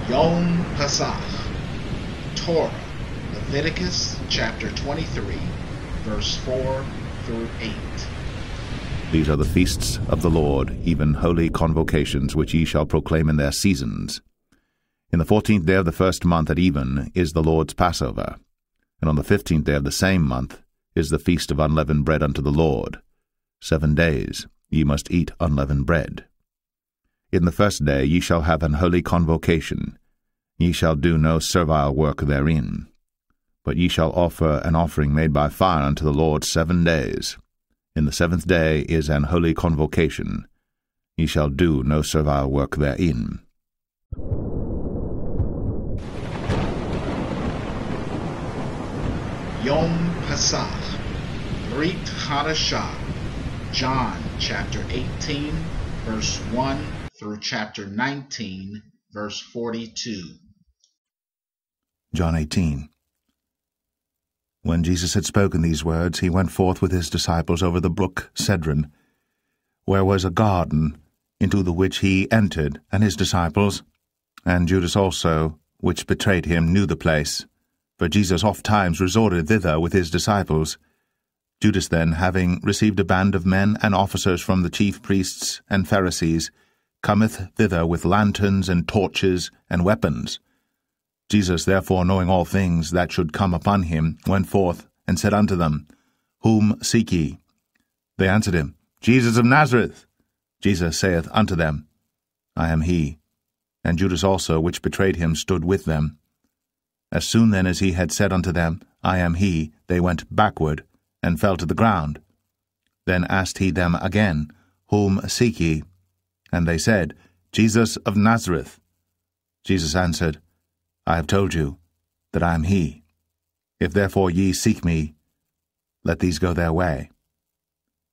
Yom Pesach, Torah, Leviticus chapter 23, verse 4 through 8. These are the feasts of the Lord, even holy convocations, which ye shall proclaim in their seasons. In the 14th day of the first month at even is the Lord's Passover, and on the 15th day of the same month is the feast of unleavened bread unto the Lord. 7 days ye must eat unleavened bread. In the first day ye shall have an holy convocation. Ye shall do no servile work therein. But ye shall offer an offering made by fire unto the Lord 7 days. In the 7th day is an holy convocation. Ye shall do no servile work therein. Yom Pesach, Brit Chadashah, John chapter 18, verse 1 through chapter 19, verse 42. John 18. When Jesus had spoken these words, he went forth with his disciples over the brook Cedron, where was a garden, into the which he entered, and his disciples, and Judas also, which betrayed him, knew the place, for Jesus ofttimes resorted thither with his disciples. Judas then, having received a band of men and officers from the chief priests and Pharisees, cometh thither with lanterns and torches and weapons. Jesus, therefore, knowing all things that should come upon him, went forth, and said unto them, Whom seek ye? They answered him, Jesus of Nazareth. Jesus saith unto them, I am he. And Judas also, which betrayed him, stood with them. As soon then as he had said unto them, I am he, they went backward, and fell to the ground. Then asked he them again, Whom seek ye? And they said, Jesus of Nazareth. Jesus answered, I have told you that I am he. If therefore ye seek me, let these go their way,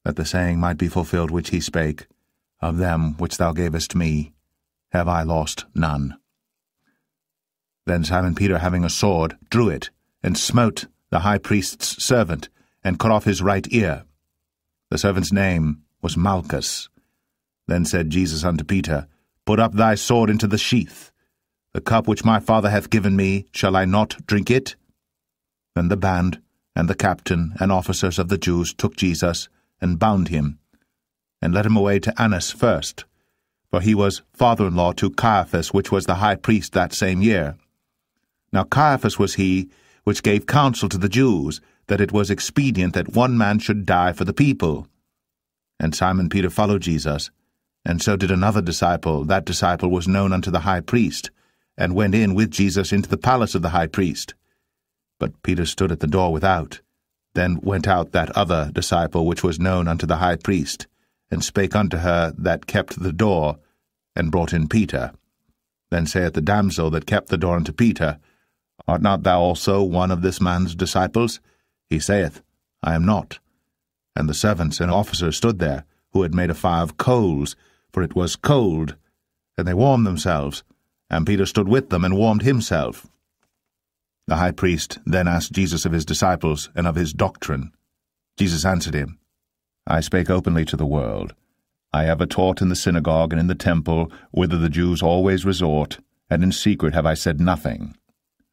that the saying might be fulfilled which he spake, Of them which thou gavest me, have I lost none. Then Simon Peter, having a sword, drew it, and smote the high priest's servant, and cut off his right ear. The servant's name was Malchus. Then said Jesus unto Peter, Put up thy sword into the sheath. The cup which my Father hath given me, shall I not drink it? Then the band, and the captain, and officers of the Jews took Jesus, and bound him, and led him away to Annas first, for he was father-in-law to Caiaphas, which was the high priest that same year. Now Caiaphas was he which gave counsel to the Jews, that it was expedient that one man should die for the people. And Simon Peter followed Jesus, and so did another disciple. That disciple was known unto the high priest, and went in with Jesus into the palace of the high priest. But Peter stood at the door without. Then went out that other disciple which was known unto the high priest, and spake unto her that kept the door, and brought in Peter. Then saith the damsel that kept the door unto Peter, Art not thou also one of this man's disciples? He saith, I am not. And the servants and officers stood there, who had made a fire of coals, for it was cold, and they warmed themselves, and Peter stood with them and warmed himself. The high priest then asked Jesus of his disciples and of his doctrine. Jesus answered him, I spake openly to the world. I ever taught in the synagogue and in the temple, whither the Jews always resort, and in secret have I said nothing.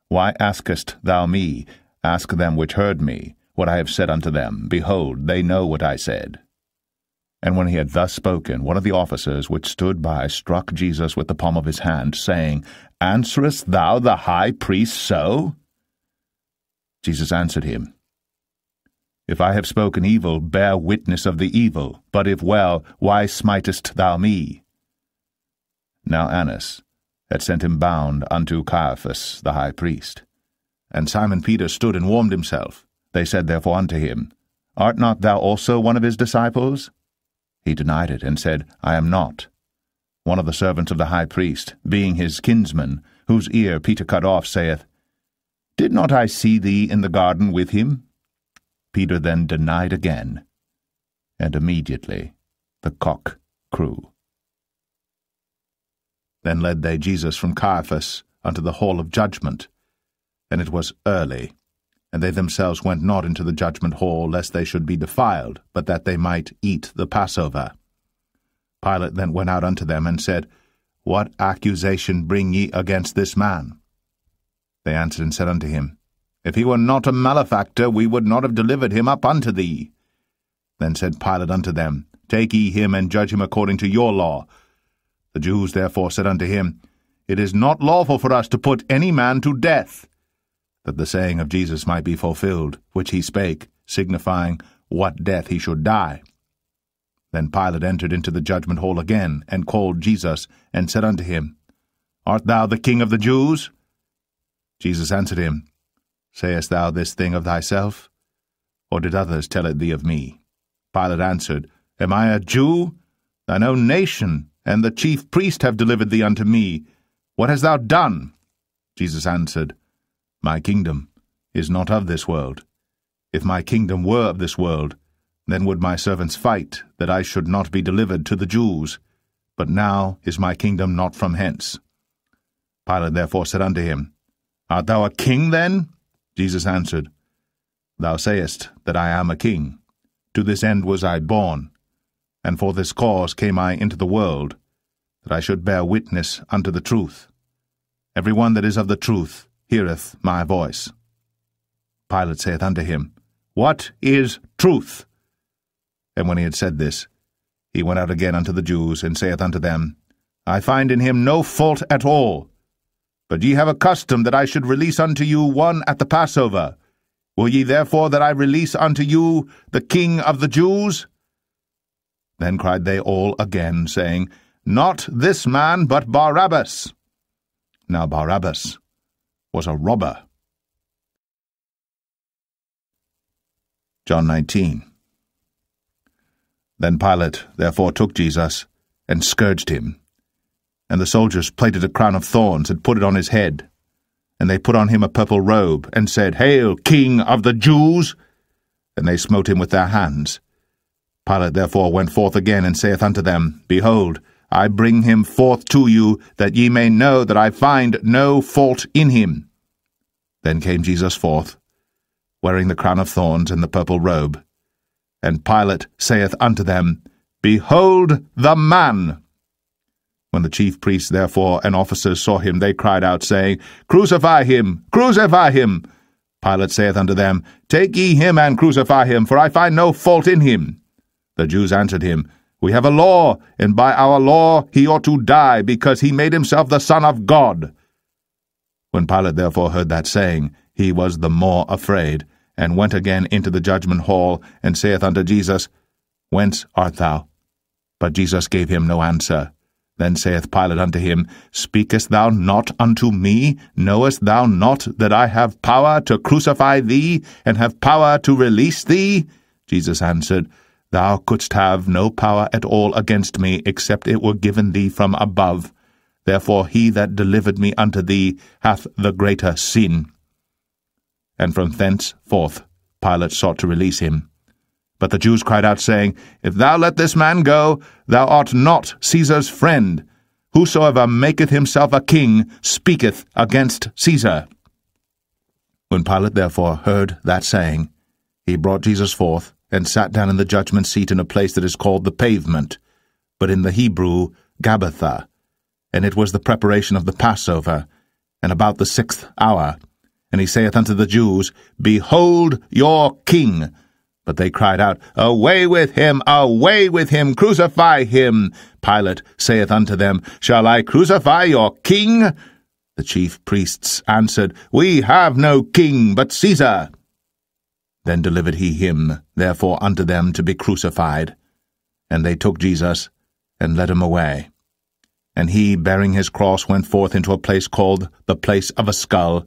Why askest thou me? Ask them which heard me, what I have said unto them. Behold, they know what I said. And when he had thus spoken, one of the officers which stood by struck Jesus with the palm of his hand, saying, Answerest thou the high priest so? Jesus answered him, If I have spoken evil, bear witness of the evil, but if well, why smitest thou me? Now Annas had sent him bound unto Caiaphas the high priest. And Simon Peter stood and warmed himself. They said therefore unto him, Art not thou also one of his disciples? He denied it, and said, I am not. One of the servants of the high priest, being his kinsman, whose ear Peter cut off, saith, Did not I see thee in the garden with him? Peter then denied again, and immediately the cock crew. Then led they Jesus from Caiaphas unto the hall of judgment, and it was early, and they themselves went not into the judgment hall, lest they should be defiled, but that they might eat the Passover. Pilate then went out unto them, and said, What accusation bring ye against this man? They answered and said unto him, If he were not a malefactor, we would not have delivered him up unto thee. Then said Pilate unto them, Take ye him, and judge him according to your law. The Jews therefore said unto him, It is not lawful for us to put any man to death, that the saying of Jesus might be fulfilled, which he spake, signifying what death he should die. Then Pilate entered into the judgment hall again, and called Jesus, and said unto him, Art thou the King of the Jews? Jesus answered him, Sayest thou this thing of thyself? Or did others tell it thee of me? Pilate answered, Am I a Jew? Thine own nation and the chief priest have delivered thee unto me. What hast thou done? Jesus answered, My kingdom is not of this world. If my kingdom were of this world, then would my servants fight, that I should not be delivered to the Jews. But now is my kingdom not from hence. Pilate therefore said unto him, Art thou a king then? Jesus answered, Thou sayest that I am a king. To this end was I born, and for this cause came I into the world, that I should bear witness unto the truth. Every one that is of the truth heareth my voice. Pilate saith unto him, What is truth? And when he had said this, he went out again unto the Jews, and saith unto them, I find in him no fault at all. But ye have a custom that I should release unto you one at the Passover. Will ye therefore that I release unto you the King of the Jews? Then cried they all again, saying, Not this man, but Barabbas. Now Barabbas was a robber. John 19. Then Pilate therefore took Jesus, and scourged him. And the soldiers plaited a crown of thorns, and put it on his head. And they put on him a purple robe, and said, Hail, King of the Jews! And they smote him with their hands. Pilate therefore went forth again, and saith unto them, Behold, I bring him forth to you, that ye may know that I find no fault in him. Then came Jesus forth, wearing the crown of thorns and the purple robe. And Pilate saith unto them, Behold the man! When the chief priests therefore and officers saw him, they cried out, saying, Crucify him! Crucify him! Pilate saith unto them, Take ye him and crucify him, for I find no fault in him. The Jews answered him, We have a law, and by our law he ought to die, because he made himself the Son of God. When Pilate therefore heard that saying, he was the more afraid, and went again into the judgment hall, and saith unto Jesus, Whence art thou? But Jesus gave him no answer. Then saith Pilate unto him, Speakest thou not unto me? Knowest thou not that I have power to crucify thee, and have power to release thee? Jesus answered, Thou couldst have no power at all against me, except it were given thee from above. Therefore he that delivered me unto thee hath the greater sin. And from thenceforth Pilate sought to release him. But the Jews cried out, saying, If thou let this man go, thou art not Caesar's friend. Whosoever maketh himself a king speaketh against Caesar. When Pilate therefore heard that saying, he brought Jesus forth, and sat down in the judgment seat in a place that is called the Pavement, but in the Hebrew Gabbatha. And it was the preparation of the Passover, and about the 6th hour. And he saith unto the Jews, Behold your king! But they cried out, Away with him! Away with him! Crucify him! Pilate saith unto them, Shall I crucify your king? The chief priests answered, We have no king but Caesar. Then delivered he him therefore unto them to be crucified. And they took Jesus, and led him away. And he, bearing his cross, went forth into a place called the Place of a Skull,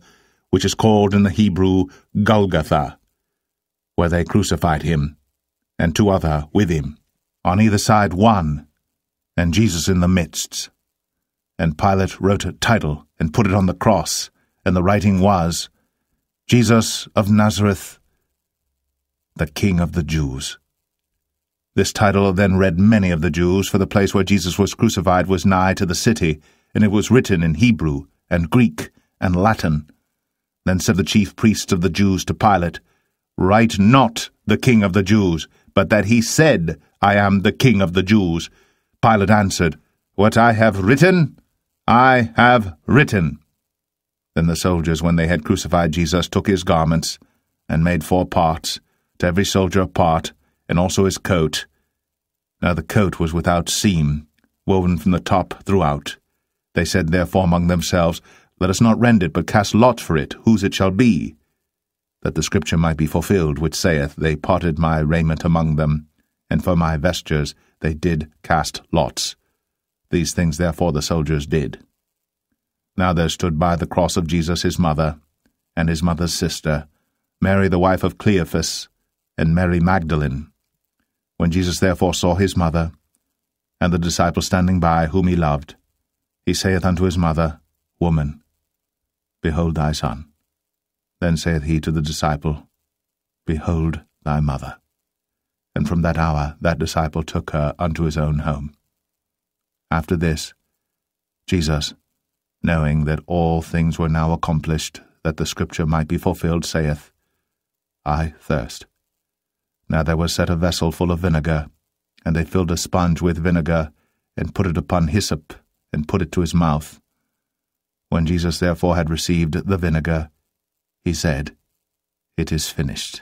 which is called in the Hebrew Golgotha, where they crucified him, and 2 other with him, on either side one, and Jesus in the midst. And Pilate wrote a title, and put it on the cross, and the writing was, Jesus of Nazareth, the King of the Jews. This title then read many of the Jews, for the place where Jesus was crucified was nigh to the city, and it was written in Hebrew, and Greek, and Latin. Then said the chief priests of the Jews to Pilate, Write not the King of the Jews, but that he said, I am the King of the Jews. Pilate answered, What I have written, I have written. Then the soldiers, when they had crucified Jesus, took his garments, and made 4 parts, to every soldier a part, and also his coat. Now the coat was without seam, woven from the top throughout. They said therefore among themselves, Let us not rend it, but cast lots for it, whose it shall be. That the scripture might be fulfilled, which saith, They parted my raiment among them, and for my vestures they did cast lots. These things therefore the soldiers did. Now there stood by the cross of Jesus his mother, and his mother's sister, Mary the wife of Cleophas, and Mary Magdalene. When Jesus therefore saw his mother, and the disciple standing by, whom he loved, he saith unto his mother, Woman, behold thy son. Then saith he to the disciple, Behold thy mother. And from that hour that disciple took her unto his own home. After this, Jesus, knowing that all things were now accomplished, that the scripture might be fulfilled, saith, I thirst. Now there was set a vessel full of vinegar, and they filled a sponge with vinegar, and put it upon hyssop, and put it to his mouth. When Jesus therefore had received the vinegar, he said, It is finished.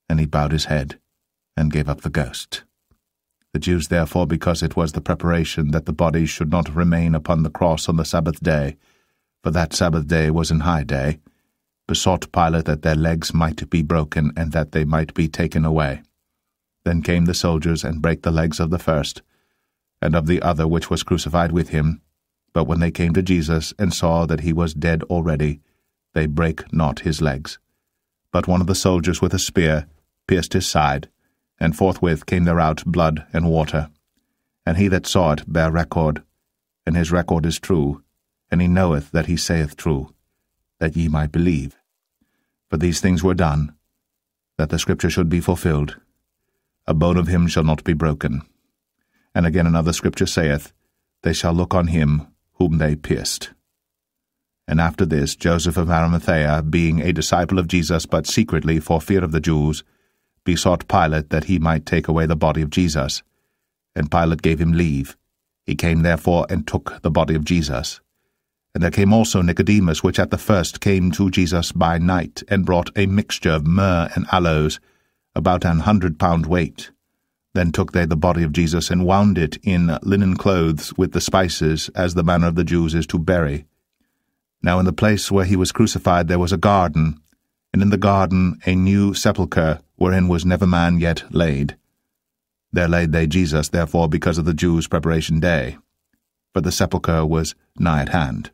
And he bowed his head, and gave up the ghost. The Jews therefore, because it was the preparation that the body should not remain upon the cross on the Sabbath day, for that Sabbath day was an high day, besought Pilate that their legs might be broken, and that they might be taken away. Then came the soldiers, and brake the legs of the first, and of the other which was crucified with him. But when they came to Jesus, and saw that he was dead already, they brake not his legs. But one of the soldiers with a spear pierced his side, and forthwith came there out blood and water. And he that saw it bare record, and his record is true, and he knoweth that he saith true, that ye might believe. For these things were done, that the scripture should be fulfilled, A bone of him shall not be broken. And again another scripture saith, They shall look on him whom they pierced. And after this Joseph of Arimathea, being a disciple of Jesus, but secretly for fear of the Jews, besought Pilate that he might take away the body of Jesus. And Pilate gave him leave. He came therefore and took the body of Jesus. And there came also Nicodemus, which at the first came to Jesus by night, and brought a mixture of myrrh and aloes, about 100 pound weight. Then took they the body of Jesus, and wound it in linen clothes with the spices, as the manner of the Jews is to bury. Now in the place where he was crucified there was a garden, and in the garden a new sepulchre, wherein was never man yet laid. There laid they Jesus, therefore, because of the Jews' preparation day. For the sepulchre was nigh at hand.